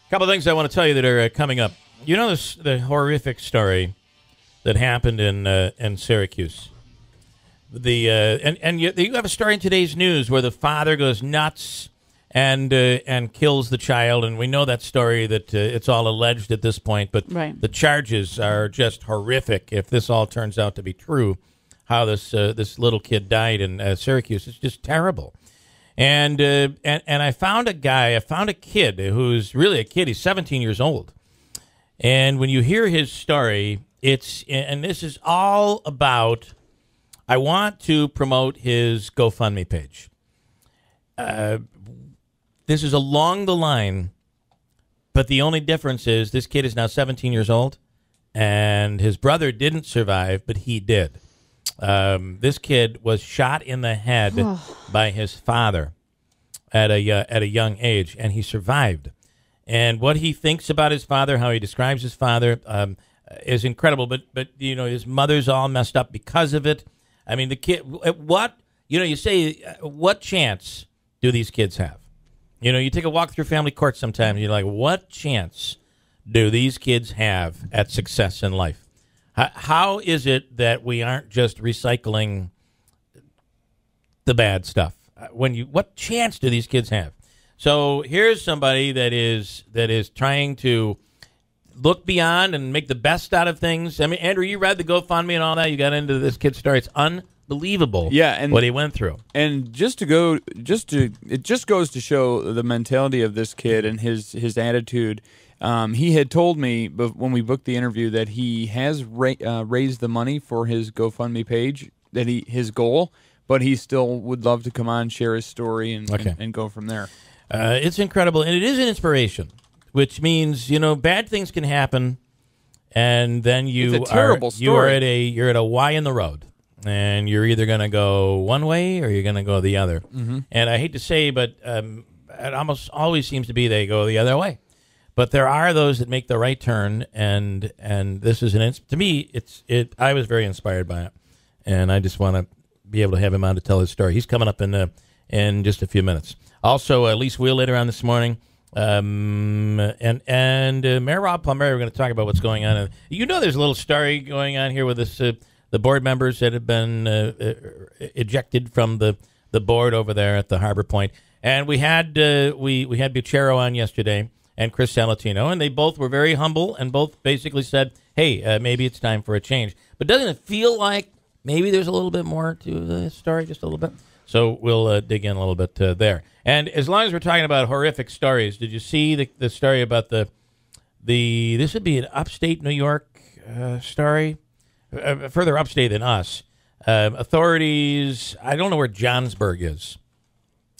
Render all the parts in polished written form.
couple of things I want to tell you that are coming up. You know the horrific story that happened in Syracuse. And you have a story in today's news where the father goes nuts and kills the child, and we know that story that it's all alleged at this point, but the charges are just horrific. If this all turns out to be true, how this little kid died in Syracuse, it's just terrible. And I found a kid who's really a kid. He's 17 years old. And when you hear his story, and this is all about, I want to promote his GoFundMe page. This is along the line, but the only difference is this kid is now 17 years old, and his brother didn't survive, but he did. This kid was shot in the head by his father at a young age, and he survived. And what he thinks about his father, how he describes his father, is incredible. But you know, his mother's all messed up because of it. I mean, the kid. You say, what chance do these kids have? You know, you take a walk through family court sometimes. You're like, what chance do these kids have at success in life? How is it that we aren't just recycling the bad stuff? What chance do these kids have? So here's somebody that is trying to look beyond and make the best out of things. I mean, Andrew, you read the GoFundMe and all that. You got into this kid's story. It's unbelievable. Yeah, and what he went through. And it just goes to show the mentality of this kid and his attitude. He had told me when we booked the interview that he has raised the money for his GoFundMe page, that his goal, but he still would love to come on, share his story, and go from there. It's incredible, and it is an inspiration, which means, you know, bad things can happen, and then it's a terrible story. You're at a Y in the road, and you're either going to go one way or you're going to go the other. Mm-hmm. And I hate to say, but it almost always seems to be they go the other way. But there are those that make the right turn, and this is to me, I was very inspired by it, and I just want to be able to have him on to tell his story. He's coming up in just a few minutes. Also, Lisa Wheel later on this morning, and Mayor Rob Palmieri, we're going to talk about what's going on. You know, there's a little story going on here with this the board members that have been ejected from the board over there at the Harbor Point, and we had Buchero on yesterday and Chris Salatino, and they both were very humble and both basically said, hey, maybe it's time for a change. But doesn't it feel like maybe there's a little bit more to the story, just a little bit? So we'll dig in a little bit there. And as long as we're talking about horrific stories, did you see the story about this would be an upstate New York story, further upstate than us. Authorities, I don't know where Johnsburg is.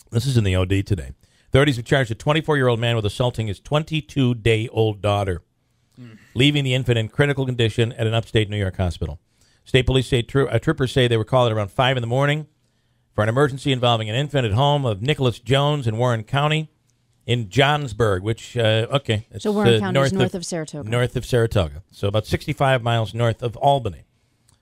This is in the OD today. Authorities have charged a 24-year-old man with assaulting his 22-day-old daughter, leaving the infant in critical condition at an upstate New York hospital. State police say troopers say they were called at around 5 in the morning for an emergency involving an infant at home of Nicholas Jones in Warren County in Johnsburg, which, it's so Warren County is north of Saratoga. North of Saratoga, so about 65 miles north of Albany.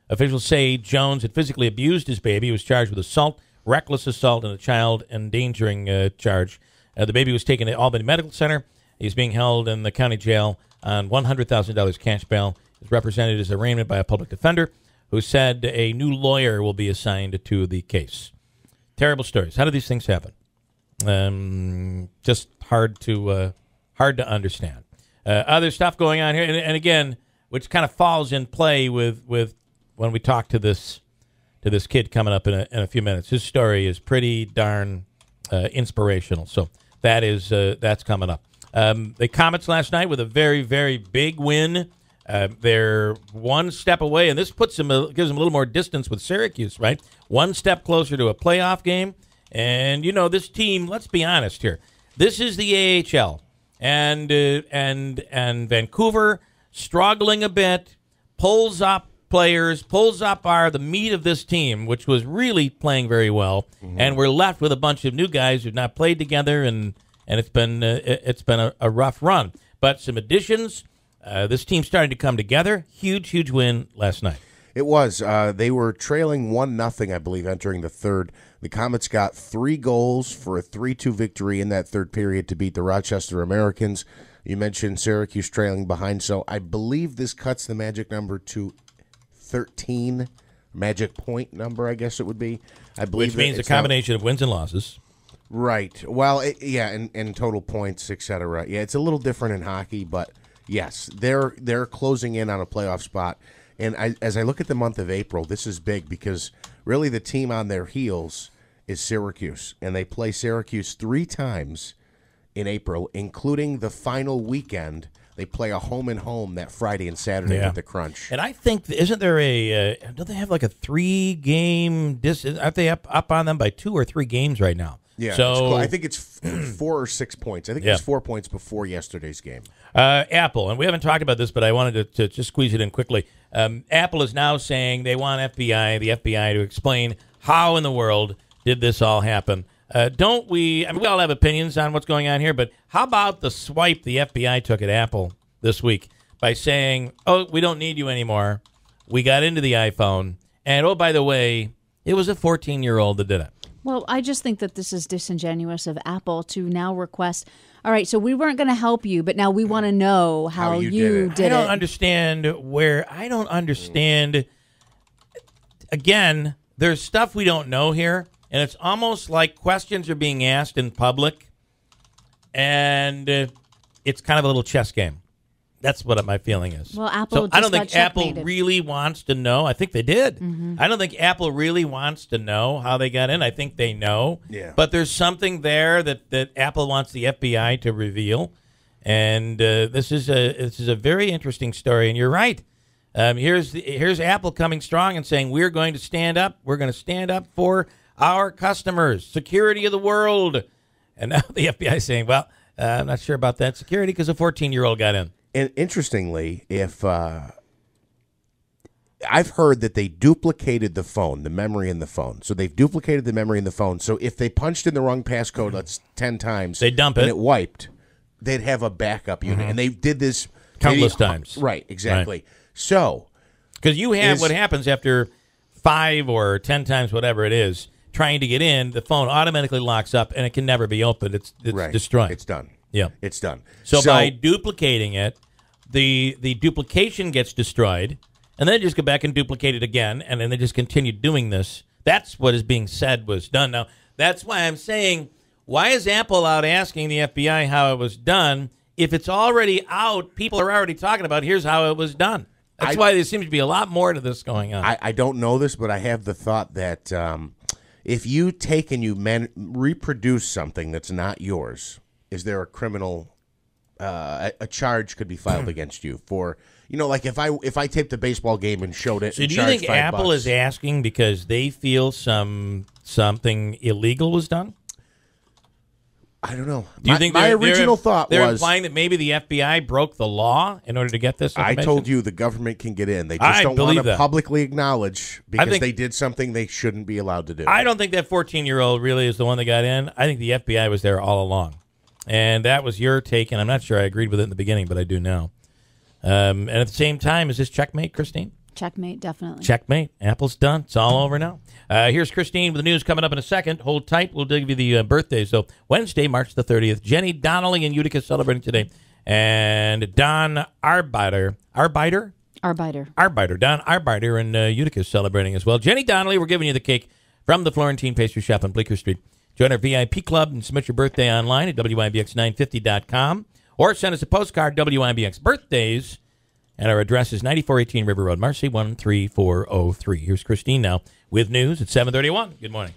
Officials say Jones had physically abused his baby. He was charged with assault, reckless assault, and a child endangering charge. The baby was taken to Albany Medical Center. He's being held in the county jail on $100,000 cash bail. He's represented as arraignment by a public defender who said a new lawyer will be assigned to the case. Terrible stories. How do these things happen? Just hard to understand. Other stuff going on here, and again, which kind of falls in play with when we talk to this kid coming up in a few minutes. His story is pretty darn inspirational. So that's coming up. The Comets last night with a very, very big win. They're one step away, and this gives them a little more distance with Syracuse, right? One step closer to a playoff game. And, you know, this team, let's be honest here. This is the AHL. And Vancouver struggling a bit, pulls up players, pulls up the meat of this team, which was really playing very well. Mm-hmm. And we're left with a bunch of new guys who've not played together, and it's been a rough run. But some additions. This team starting to come together. Huge win last night. It was. They were trailing 1-0, I believe, entering the third. The Comets got 3 goals for a 3-2 victory in that third period to beat the Rochester Americans. You mentioned Syracuse trailing behind, so I believe this cuts the magic number to 13, magic point number, I guess it would be. I believe which means a combination of wins and losses. Right. Well, and total points, etc. Yeah, it's a little different in hockey, but yes, they're closing in on a playoff spot. And as I look at the month of April, this is big because really the team on their heels is Syracuse, and they play Syracuse 3 times in April, including the final weekend. They play a home and home that Friday and Saturday with the Crunch. And I think, isn't there don't they have like a 3-game distance? Aren't they up on them by 2 or 3 games right now? Yeah, so I think it's 4 or 6 points. I think it's 4 points before yesterday's game. Apple, and we haven't talked about this, but I wanted to just squeeze it in quickly. Apple is now saying they want the FBI to explain how in the world did this all happen. Don't we? I mean, we all have opinions on what's going on here, but how about the swipe the FBI took at Apple this week by saying, "Oh, we don't need you anymore. We got into the iPhone, and oh, by the way, it was a 14-year-old that did it." Well, I just think that this is disingenuous of Apple to now request, all right, so we weren't going to help you, but now we want to know how you did it. I don't understand. Again, there's stuff we don't know here, and it's almost like questions are being asked in public, and it's kind of a little chess game. That's what my feeling is. Well, Apple I don't think Apple checkmated. really wants to know. I think they did. Mm-hmm. I don't think Apple really wants to know how they got in. I think they know. Yeah. But there's something there that Apple wants the FBI to reveal. And this is a very interesting story. And you're right. Here's Apple coming strong and saying we're going to stand up. We're going to stand up for our customers, security of the world. And now the FBI is saying, well, I'm not sure about that security because a 14-year-old got in. And interestingly, if I've heard that they duplicated the phone, the memory in the phone. So they've duplicated the memory in the phone. So if they punched in the wrong passcode, that's 10 times, they dump and it. it wiped, they'd have a backup unit. And they did this countless times. Right, exactly. Right. So, because you have what happens after 5 or 10 times, whatever it is, trying to get in, the phone automatically locks up and it can never be opened. It's right. destroyed. It's done. Yeah, it's done. So by duplicating it, the duplication gets destroyed, and then they just go back and duplicate it again, and then they just continue doing this. That's what is being said was done. Now, that's why I'm saying, why is Apple out asking the FBI how it was done? If it's already out, people are already talking about here's how it was done. That's why there seems to be a lot more to this going on. I don't know this, but I have the thought that if you take and you reproduce something that's not yours, is there a criminal a charge could be filed against you for, like if I taped a baseball game and showed it. So do you think Apple is asking because they feel something illegal was done? I don't know. Do you think my original thought they're was implying that maybe the FBI broke the law in order to get this information? I told you the government can get in. They just don't want to publicly acknowledge because they did something they shouldn't be allowed to do. I don't think that 14-year-old really is the one that got in. I think the FBI was there all along. And that was your take, and I'm not sure I agreed with it in the beginning, but I do now. And at the same time, is this checkmate, Christine? Checkmate, definitely. Checkmate. Apple's done. It's all over now. Here's Christine with the news coming up in a second. Hold tight. We'll give you the birthdays. So Wednesday, March the 30th, Jenny Donnelly in Utica celebrating today. And Don Arbeiter. Don Arbeiter in Utica celebrating as well. Jenny Donnelly, we're giving you the cake from the Florentine Pastry Shop on Bleecker Street. Join our VIP club and submit your birthday online at WIBX950.com or send us a postcard, WIBX Birthdays, and our address is 9418 River Road, Marcy 13403. Here's Christine now with news at 7:31. Good morning.